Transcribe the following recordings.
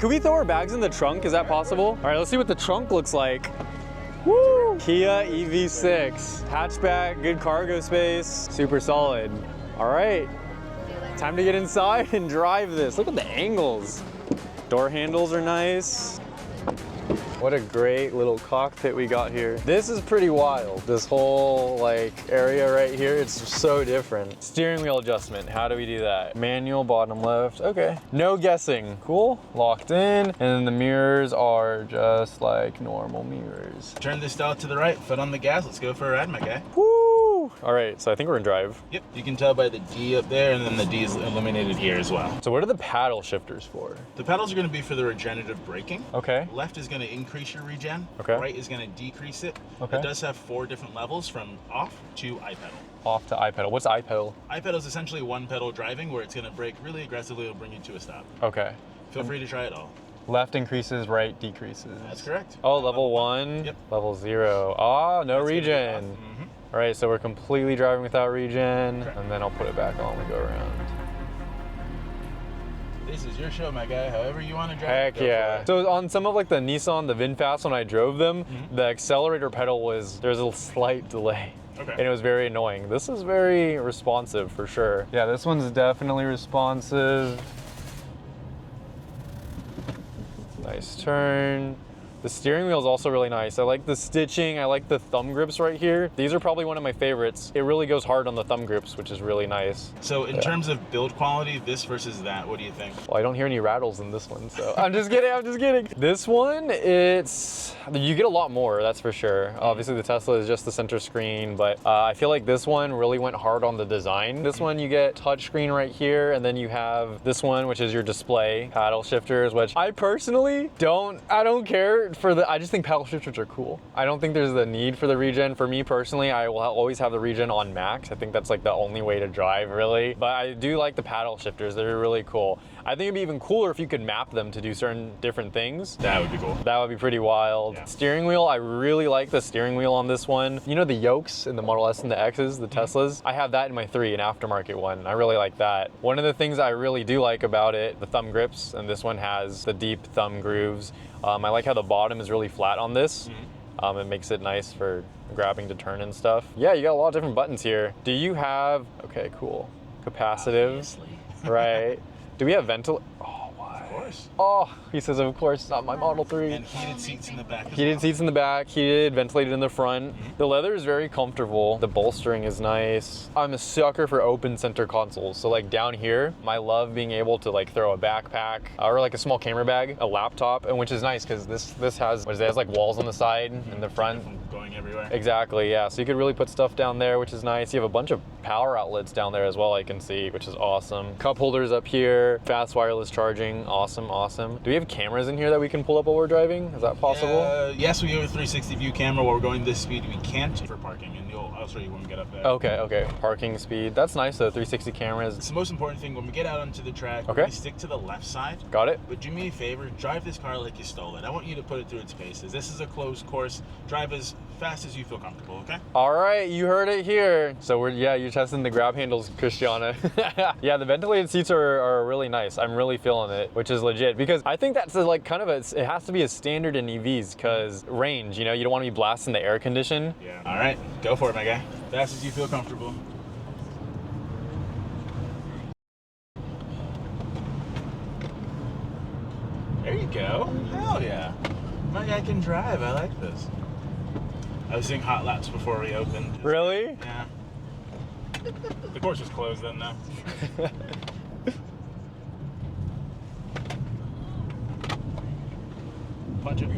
Could we throw our bags in the trunk? Is that possible? All right, let's see what the trunk looks like. Woo! Kia EV6. Hatchback, good cargo space, super solid. All right, time to get inside and drive this. Look at the angles. Door handles are nice. What a great little cockpit we got here. This is pretty wild. This whole like area right here, it's so different. Steering wheel adjustment, how do we do that? Manual, bottom left, okay. No guessing, cool. Locked in, and then the mirrors are just like normal mirrors. Turn this dial to the right, foot on the gas, let's go for a ride, my guy. Woo! All right, so I think we're in drive. Yep, you can tell by the D up there, and then the D is illuminated here as well. So what are the paddle shifters for? The pedals are gonna be for the regenerative braking. Okay. Left is gonna increase your regen. Okay. Right is gonna decrease it. Okay. It does have 4 different levels from off to I-pedal. Off to I-pedal. What's I-pedal? I-pedal is essentially one pedal driving where it's gonna brake really aggressively, it'll bring you to a stop. Okay. Feel free to try it all. Left increases, right decreases. That's correct. Oh, level 1, Yep. level 0. Ah, no That's regen. Mm-hmm. All right, so we're completely driving without regen, and then I'll put it back on when we go around. This is your show, my guy. However you want to drive. Heck yeah. So on some of like the Nissan, the VinFast, when I drove them, the accelerator pedal there's a slight delay. Okay. And it was very annoying. This is very responsive for sure. Yeah, this one's definitely responsive. Nice turn. The steering wheel is also really nice. I like the stitching. I like the thumb grips right here. These are probably one of my favorites. It really goes hard on the thumb grips, which is really nice. So in terms of build quality, this versus that, what do you think? Well, I don't hear any rattles in this one, so I'm just kidding, I'm just kidding. This one, you get a lot more, that's for sure. Obviously the Tesla is just the center screen, but I feel like this one really went hard on the design. This one, you get touch screen right here, and then you have this one, which is your display paddle shifters, which I personally don't care for I just think paddle shifters are cool. I don't think there's the need for the regen. For me personally, I will always have the regen on max. I think that's like the only way to drive really. But I do like the paddle shifters. They're really cool. I think it'd be even cooler if you could map them to do certain different things. That would be cool. That would be pretty wild. Yeah. Steering wheel, I really like the steering wheel on this one. You know the yokes in the Model S and the X's, the Teslas? I have that in my 3, an aftermarket one. I really like that. One of the things I really do like about it, the thumb grips, and this one has the deep thumb grooves. I like how the bottom is really flat on this. It makes it nice for grabbing to turn and stuff. Yeah, you got a lot of different buttons here. Do you have, okay, cool. Capacitive, right. Do we have ventil? Oh, what? Of course. Oh, he says, of course, not my Model 3. And heated seats in the back as Heated well. seats in the back, heated, ventilated in the front. The leather is very comfortable. The bolstering is nice. I'm a sucker for open center consoles. So like down here, I love being able to like throw a backpack or like a small camera bag, a laptop, and which is nice because this has, it has like walls on the side and the front. Going everywhere. Exactly, yeah. So you could really put stuff down there, which is nice. You have a bunch of power outlets down there as well, I can see, which is awesome. Cup holders up here, fast wireless charging, awesome, awesome. Do we have cameras in here that we can pull up while we're driving? Is that possible? Yes, we have a 360 view camera. While we're going this speed, we can't for parking, and I'll show you when we get up there. Okay, okay. Parking speed. That's nice though, 360 cameras. It's the most important thing when we get out onto the track. Okay. We stick to the left side. Got it. But do me a favor, drive this car like you stole it. I want you to put it through its paces. This is a closed course. Drive as fast as you feel comfortable, okay? All right, you heard it here. So you're testing the grab handles, Christiana. Yeah, the ventilated seats are really nice. I'm really feeling it, which is legit because I think that's like kind of it has to be a standard in EVs because range, you know, you don't want to be blasting the air condition. Yeah. All right, go for it, my guy. Fast as you feel comfortable. There you go. Hell yeah. My guy can drive. I like this. I was doing hot laps before we opened. Really? Yeah. The course was closed then, though. Punch it.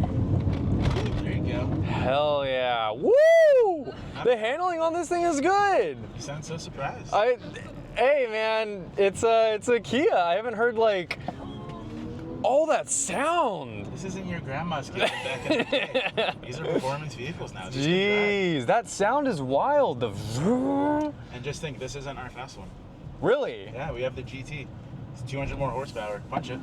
There you go. Hell yeah. Woo! The handling on this thing is good. You sound so surprised. Hey man, it's a Kia. I haven't heard like all that sound. This isn't your grandma's Kia back in the day. These are performance vehicles now. Just Jeez, that sound is wild. The and just think, this isn't our fast one. Really? Yeah, we have the GT. It's 200 more horsepower. Punch it.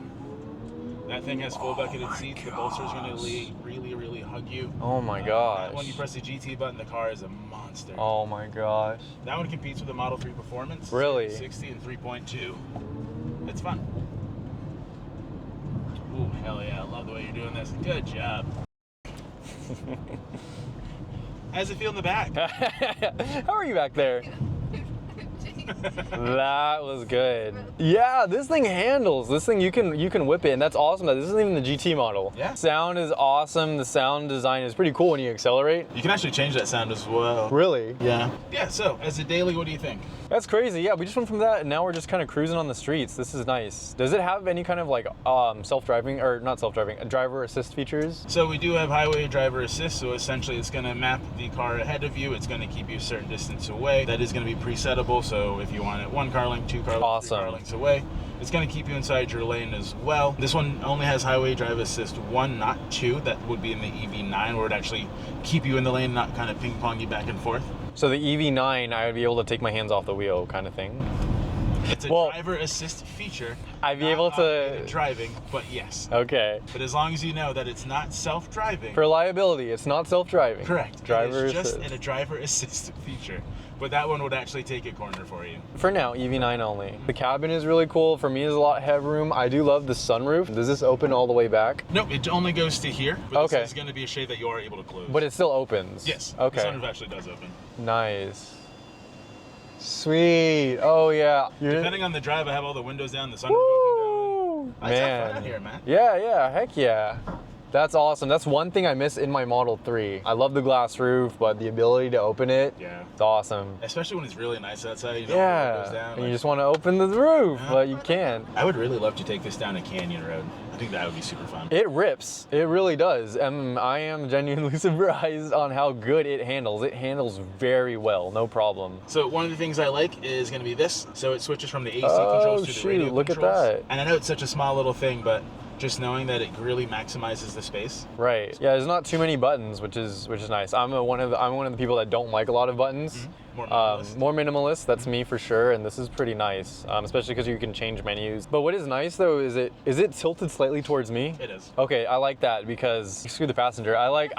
That thing has full bucketed seats. The bolster's going to really hug you. Oh my gosh. When you press the GT button, the car is a monster. Oh my gosh. That one competes with the Model 3 Performance. Really? 60 and 3.2. It's fun. Ooh. hell yeah. I love the way you're doing this. Good job. How's it feel in the back? How are you back there? That was good. Yeah, this thing handles. This thing you can whip it, and that's awesome. That this isn't even the GT model. Yeah. Sound is awesome. The sound design is pretty cool when you accelerate. You can actually change that sound as well. Really? Yeah. Yeah. So as a daily, what do you think? That's crazy. Yeah, we just went from that, and now we're just kind of cruising on the streets. This is nice. Does it have any kind of like self-driving, or not self-driving, driver assist features? So we do have highway driver assist. So essentially, it's going to map the car ahead of you. It's going to keep you a certain distance away. That is going to be presettable. So if you want it 1 car length, 2 car length, awesome. 3 car lengths away, it's going to keep you inside your lane as well. This one only has highway driver assist 1, not 2. That would be in the EV9, where it actually keep you in the lane, not kind of ping pong you back and forth. So the EV9, I would be able to take my hands off the wheel, kind of thing. It's a driver assist feature. I'd be able to driving, but yes. Okay. But as long as you know that it's not self-driving. For liability, it's not self-driving. Correct. Driver it's just assist. a driver assist feature. But that one would actually take a corner for you. For now, EV9 only. The cabin is really cool. For me, there's a lot of headroom. I do love the sunroof. Does this open all the way back? Nope, it only goes to here. But okay. This is going to be a shade that you are able to close. But it still opens? Yes. Okay. The sunroof actually does open. Nice. Sweet. Oh, yeah. Depending on the drive, I have all the windows down, the sunroof open. Man. Have fun out here, man. Yeah, heck yeah. That's awesome. That's one thing I miss in my Model 3. I love the glass roof, but the ability to open it, it's awesome. Especially when it's really nice outside, you know, yeah, down, and you just want to open the roof, but you can't. I would really love to take this down a canyon road. I think that would be super fun. It rips. It really does. I am genuinely surprised on how good it handles. It handles very well, no problem. So one of the things I like is going to be this. So it switches from the AC controls to the radio look controls. At that. And I know it's such a small little thing, but just knowing that it really maximizes the space. Right. Yeah, there's not too many buttons, which is nice. I'm one of the people that don't like a lot of buttons. Mm-hmm. More minimalist. That's me for sure, and this is pretty nice, especially because you can change menus. But what is nice though is it tilted slightly towards me? It is. Okay, I like that because screw the passenger. I like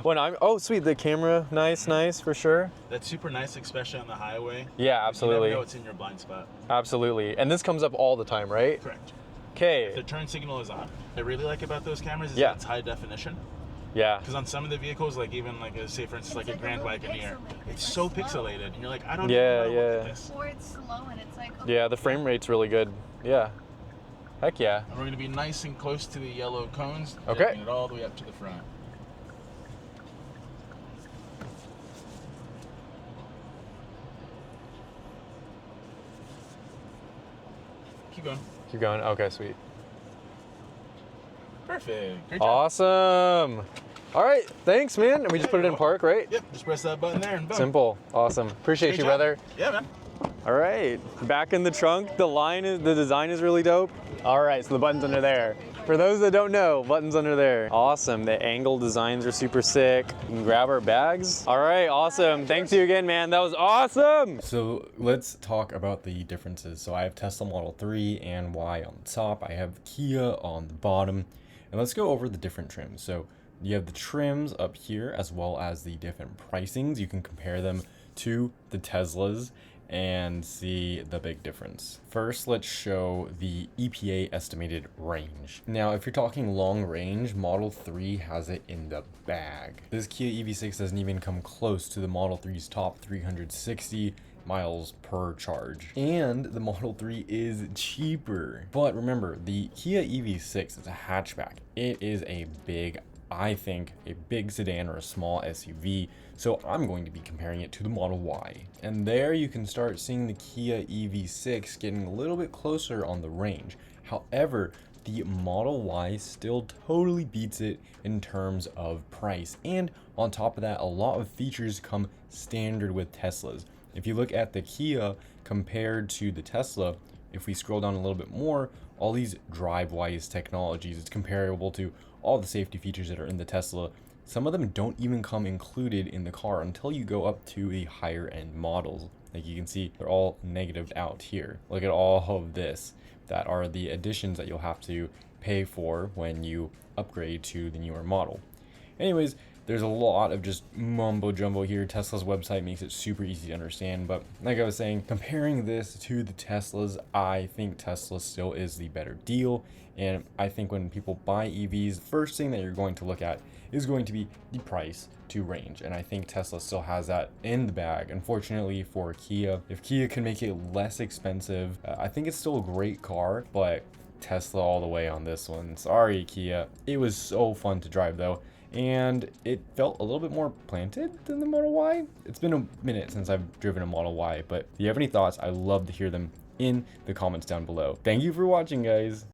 when I'm sweet, the camera, nice for sure. That's super nice, especially on the highway. Yeah, absolutely. You never know what's in your blind spot. Absolutely, and this comes up all the time, right? Correct. Okay. The turn signal is on. What I really like about those cameras is that it's high definition. Yeah. Because on some of the vehicles, like even like say for instance like a Grand Wagoneer, it's so pixelated, and you're like, I don't even know what look at this. Or it's slow and it's like. Yeah, the frame rate's really good. Yeah. Heck yeah. And we're gonna be nice and close to the yellow cones. Okay. Taking it all the way up to the front. Keep going. Keep going. Okay, sweet. Perfect. Great job. Awesome. All right, thanks, man. And we just put it in park, right? Yep. Just press that button there and boom. Simple. Awesome. Appreciate you, brother. Yeah, man. All right, back in the trunk. The design is really dope. All right, so the button's under there. For those that don't know, buttons under there. Awesome. The angle designs are super sick. You can grab our bags. All right, awesome. Thanks to you again, man. That was awesome. So let's talk about the differences. So I have Tesla Model 3 and Y on the top. I have Kia on the bottom. And let's go over the different trims. So you have the trims up here as well as the different pricings. You can compare them to the Teslas and see the big difference. First, let's show the EPA estimated range. Now, if you're talking long range, Model 3 has it in the bag. This Kia EV6 doesn't even come close to the Model 3's top 360 miles per charge. And the Model 3 is cheaper. But remember, the Kia EV6 is a hatchback. It is a big, I think, a big sedan or a small SUV. So I'm going to be comparing it to the Model Y. And there you can start seeing the Kia EV6 getting a little bit closer on the range. However, the Model Y still totally beats it in terms of price. And on top of that, a lot of features come standard with Teslas. If you look at the Kia compared to the Tesla, if we scroll down a little bit more, all these drive-wise technologies, it's comparable to all the safety features that are in the Tesla. Some of them don't even come included in the car until you go up to the higher end models. Like you can see, they're all negatived out here. Look at all of this. That are the additions that you'll have to pay for when you upgrade to the newer model. Anyways, there's a lot of just mumbo jumbo here. Tesla's website makes it super easy to understand, but like I was saying, comparing this to the Teslas, I think Tesla still is the better deal. And I think when people buy EVs, the first thing that you're going to look at is going to be the price to range. And I think Tesla still has that in the bag. Unfortunately for Kia, if Kia can make it less expensive, I think it's still a great car, but Tesla all the way on this one. Sorry, Kia. It was so fun to drive though, and it felt a little bit more planted than the Model Y. It's been a minute since I've driven a Model Y, but if you have any thoughts, I'd love to hear them in the comments down below. Thank you for watching, guys.